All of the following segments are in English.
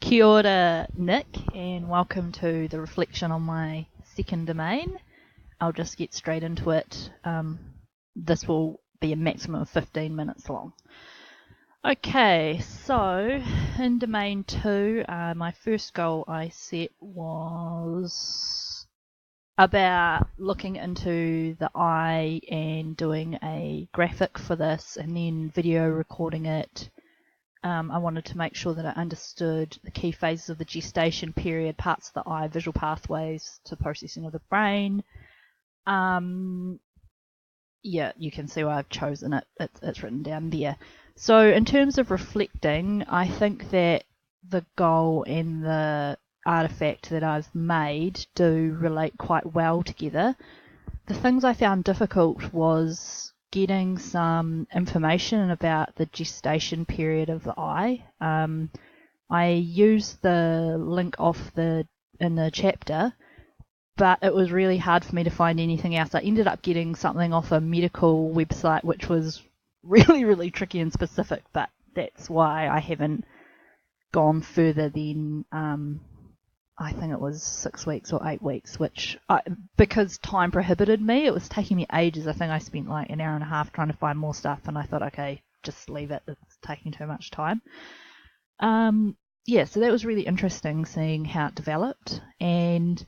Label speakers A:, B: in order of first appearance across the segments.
A: Kia ora, Nick, and welcome to the reflection on my second domain. I'll just get straight into it. This will be a maximum of 15 minutes long. Okay, so in domain 2, my first goal I set was about looking into the eye and doing a graphic for this and then video recording it. I wanted to make sure that I understood the key phases of the gestation period, parts of the eye, visual pathways to processing of the brain. Yeah, you can see why I've chosen it. It's written down there. So in terms of reflecting, I think that the goal and the artifact that I've made do relate quite well together. The things I found difficult was getting some information about the gestation period of the eye. I used the link in the chapter, but it was really hard for me to find anything else. I ended up getting something off a medical website, which was really, really tricky and specific, but that's why I haven't gone further than I think it was 6 weeks or 8 weeks, because time prohibited me. It was taking me ages. I think I spent like an hour and a half trying to find more stuff, and I thought, okay, just leave it. It's taking too much time. Yeah, so that was really interesting seeing how it developed. And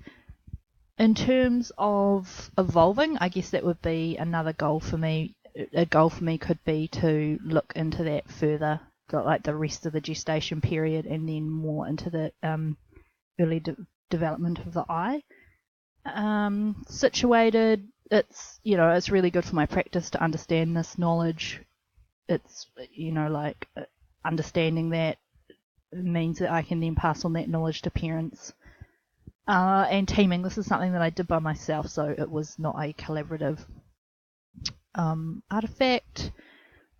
A: in terms of evolving, I guess that would be another goal for me. A goal for me could be to look into that further, like the rest of the gestation period, and then more into the early development of the eye. Situated, it's really good for my practice to understand this knowledge. It's understanding that means that I can then pass on that knowledge to parents. And teaming, this is something that I did by myself, so it was not a collaborative artifact.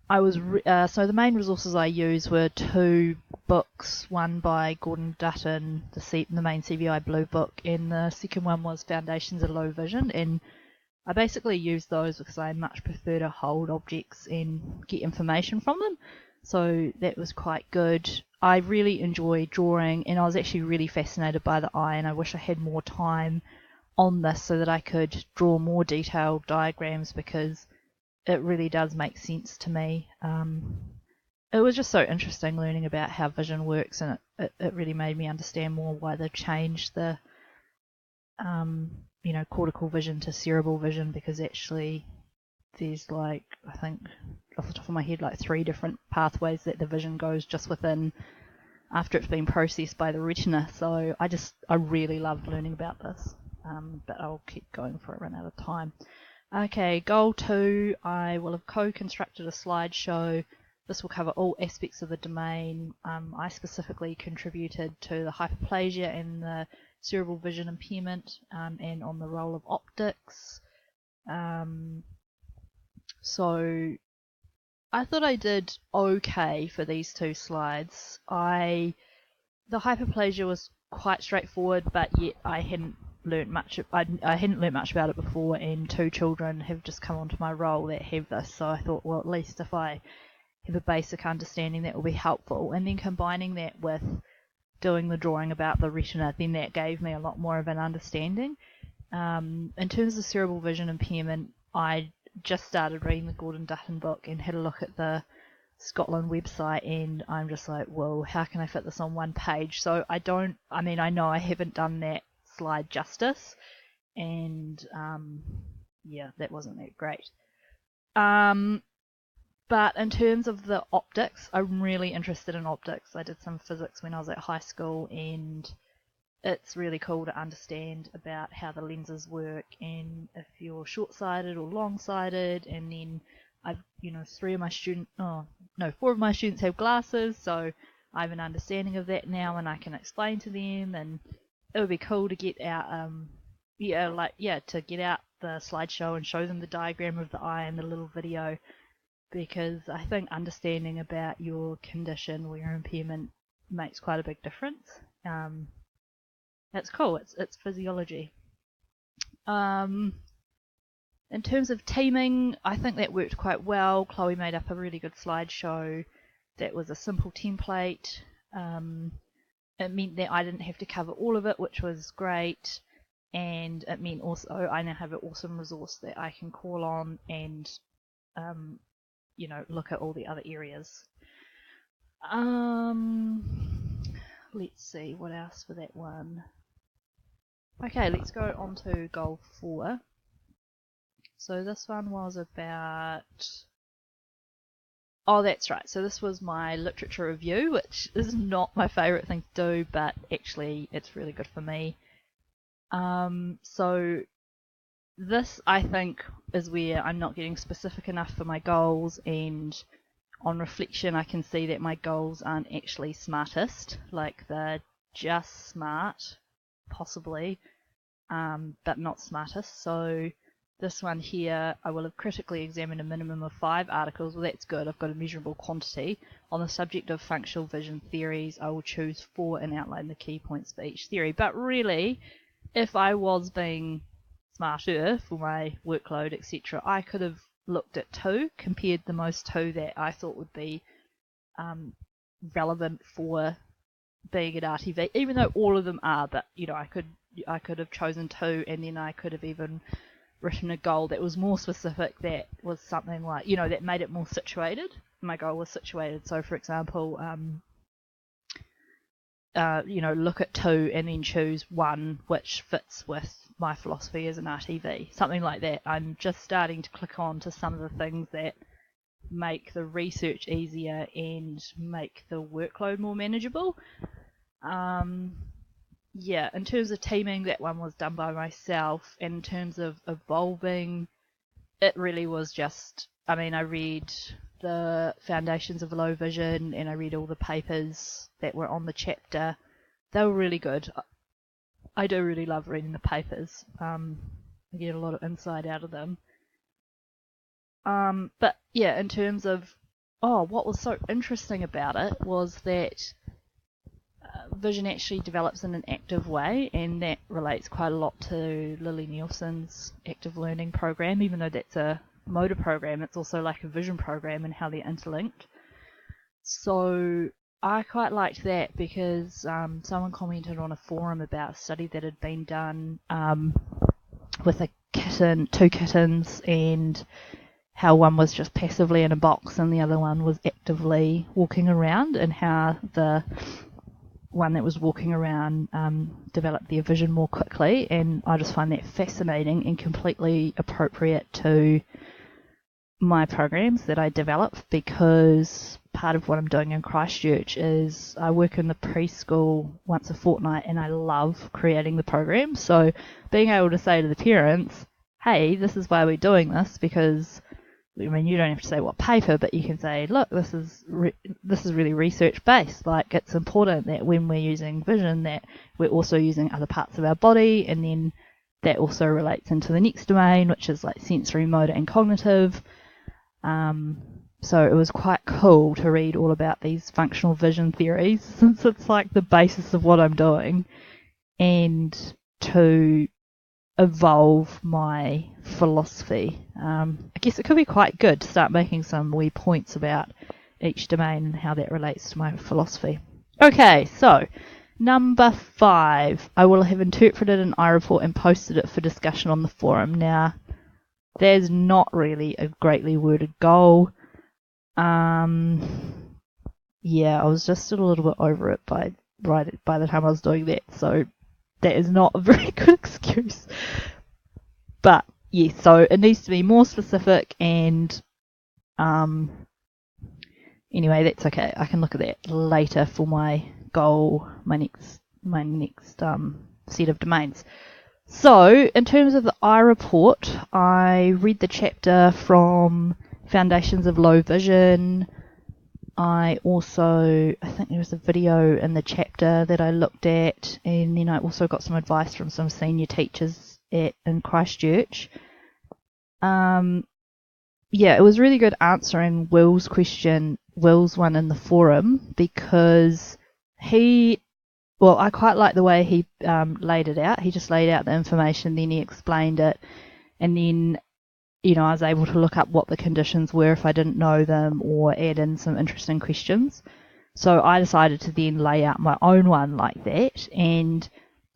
A: So the main resources I used were 2 books, one by Gordon Dutton, the main CVI Blue book, and the second one was Foundations of Low Vision, and I basically used those because I much prefer to hold objects and get information from them, so that was quite good. I really enjoy drawing, and I was actually really fascinated by the eye, and I wish I had more time on this so that I could draw more detailed diagrams, because it really does make sense to me. It was just so interesting learning about how vision works, and it really made me understand more why they've changed the cortical vision to cerebral vision, because actually there's I think off the top of my head 3 different pathways that the vision goes just within after it's been processed by the retina. So I really loved learning about this, but I'll keep going for I run out of time. Okay, goal 2, I will have co-constructed a slideshow. This will cover all aspects of the domain. I specifically contributed to the hyperplasia and the cerebral vision impairment, and on the role of optics. So I thought I did okay for these 2 slides. The hyperplasia was quite straightforward, but yet I hadn't learnt much about it before, and 2 children have just come onto my role that have this, so I thought, well, at least if I have a basic understanding, that will be helpful. And then combining that with doing the drawing about the retina, then that gave me a lot more of an understanding. In terms of cerebral vision impairment, I just started reading the Gordon Dutton book and had a look at the Scotland website, and I'm just like, whoa, how can I fit this on 1 page? So I know I haven't done that slide justice, and yeah, that wasn't that great. But in terms of the optics, I'm really interested in optics. I did some physics when I was at high school, and it's really cool to understand about how the lenses work, and if you're short-sighted or long-sighted. And then four of my students have glasses, so I have an understanding of that now, and I can explain to them. And it would be cool to get out to get out the slideshow and show them the diagram of the eye and the little video, because I think understanding about your condition or your impairment makes quite a big difference. It's cool. It's physiology. In terms of teaming, I think that worked quite well. Chloe made up a really good slideshow that was a simple template. it meant that I didn't have to cover all of it, which was great. And it meant also I now have an awesome resource that I can call on and, look at all the other areas. Let's see, what else for that one? Okay, let's go on to goal 4. So this one was about... Oh, that's right. So this was my literature review, which is not my favourite thing to do, but actually it's really good for me. So this, I think, is where I'm not getting specific enough for my goals, and on reflection I can see that my goals aren't actually smartest. Like, they're just smart, possibly, but not smartest. So this one here, I will have critically examined a minimum of 5 articles. Well, that's good. I've got a measurable quantity. On the subject of functional vision theories, I will choose 4 and outline the key points for each theory. But really, if I was being smarter for my workload, etc., I could have looked at 2, compared the most 2 that I thought would be relevant for being at RTV, even though all of them are. But I could have chosen 2, and then I could have even written a goal that was more specific, that was something like, that made it more situated. My goal was situated. So, for example, look at 2 and then choose 1 which fits with my philosophy as an RTV. Something like that. I'm just starting to click on to some of the things that make the research easier and make the workload more manageable. In terms of teaming, that one was done by myself. And in terms of evolving, it really was just, I read the Foundations of Low Vision, and I read all the papers that were on the chapter. They were really good. I do really love reading the papers. I get a lot of insight out of them. But yeah, in terms of, what was so interesting about it was that vision actually develops in an active way, and that relates quite a lot to Lily Nielsen's active learning program. Even though that's a motor program, it's also like a vision program and how they're interlinked. So I quite liked that because someone commented on a forum about a study that had been done with a kitten, 2 kittens, and how one was just passively in a box and the other one was actively walking around, and how the one that was walking around developed their vision more quickly. And I just find that fascinating and completely appropriate to my programs that I develop, because part of what I'm doing in Christchurch is I work in the preschool once a fortnight, and I love creating the program. So being able to say to the parents, hey, this is why we're doing this, because you don't have to say what paper, but you can say, look, this is really research based. Like, it's important that when we're using vision, that we're also using other parts of our body, and then that also relates into the next domain, which is like sensory, motor, and cognitive. So it was quite cool to read all about these functional vision theories, since it's like the basis of what I'm doing, and to evolve my philosophy. I guess it could be quite good to start making some wee points about each domain and how that relates to my philosophy. Okay, so number 5, I will have interpreted an iReport and posted it for discussion on the forum. Now, there's not really a greatly worded goal. I was just a little bit over it by the time I was doing that, so that is not a very good excuse. But yes, so it needs to be more specific, and anyway, that's okay. I can look at that later for my goal, my next set of domains. So in terms of the iReport, I read the chapter from Foundations of Low Vision. I think there was a video in the chapter that I looked at, and then I also got some advice from some senior teachers in Christchurch. It was really good answering Will's one in the forum, because I quite like the way he laid it out. He just laid out the information, then he explained it, and then I was able to look up what the conditions were if I didn't know them, or add in some interesting questions. So I decided to then lay out my own one like that, and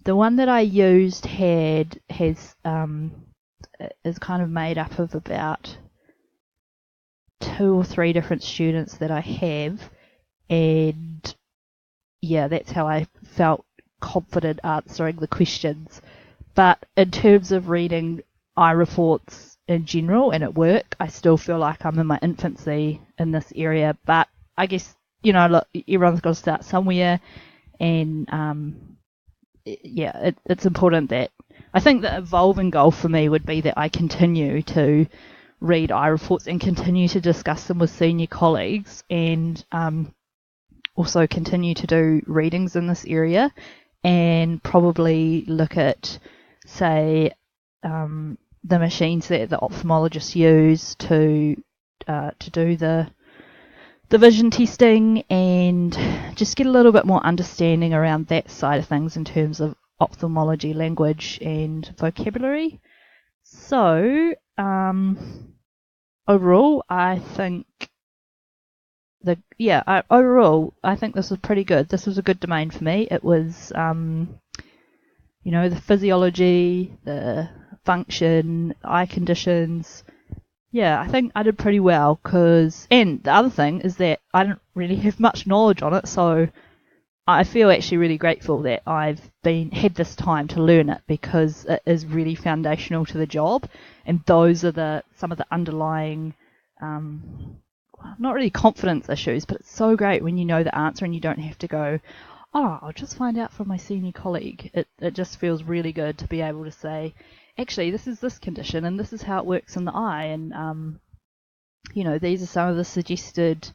A: the one that I used is kind of made up of about 2 or 3 different students that I have, and yeah, that's how I felt confident answering the questions. But in terms of reading iReports in general and at work, I still feel like I'm in my infancy in this area. But I guess, look, everyone's got to start somewhere, and it's important that I think the evolving goal for me would be that I continue to read iReports and continue to discuss them with senior colleagues, and also continue to do readings in this area, and probably look at, say, the machines that the ophthalmologists use to do the vision testing, and just get a little bit more understanding around that side of things in terms of ophthalmology language and vocabulary. So overall, I think overall, I think this was pretty good. This was a good domain for me. It was, the physiology, the function, eye conditions. Yeah, I think I did pretty well, and the other thing is that I didn't really have much knowledge on it, so I feel actually really grateful that I've had this time to learn it, because it is really foundational to the job, and those are some of the underlying, not really confidence issues, but it's so great when you know the answer and you don't have to go, I'll just find out from my senior colleague. It just feels really good to be able to say, actually, this is this condition and this is how it works in the eye, and these are some of the suggested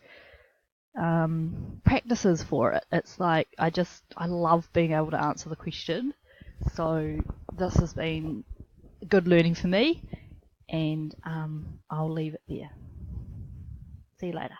A: practices for it. It's like I love being able to answer the question. So this has been good learning for me, and I'll leave it there. See you later.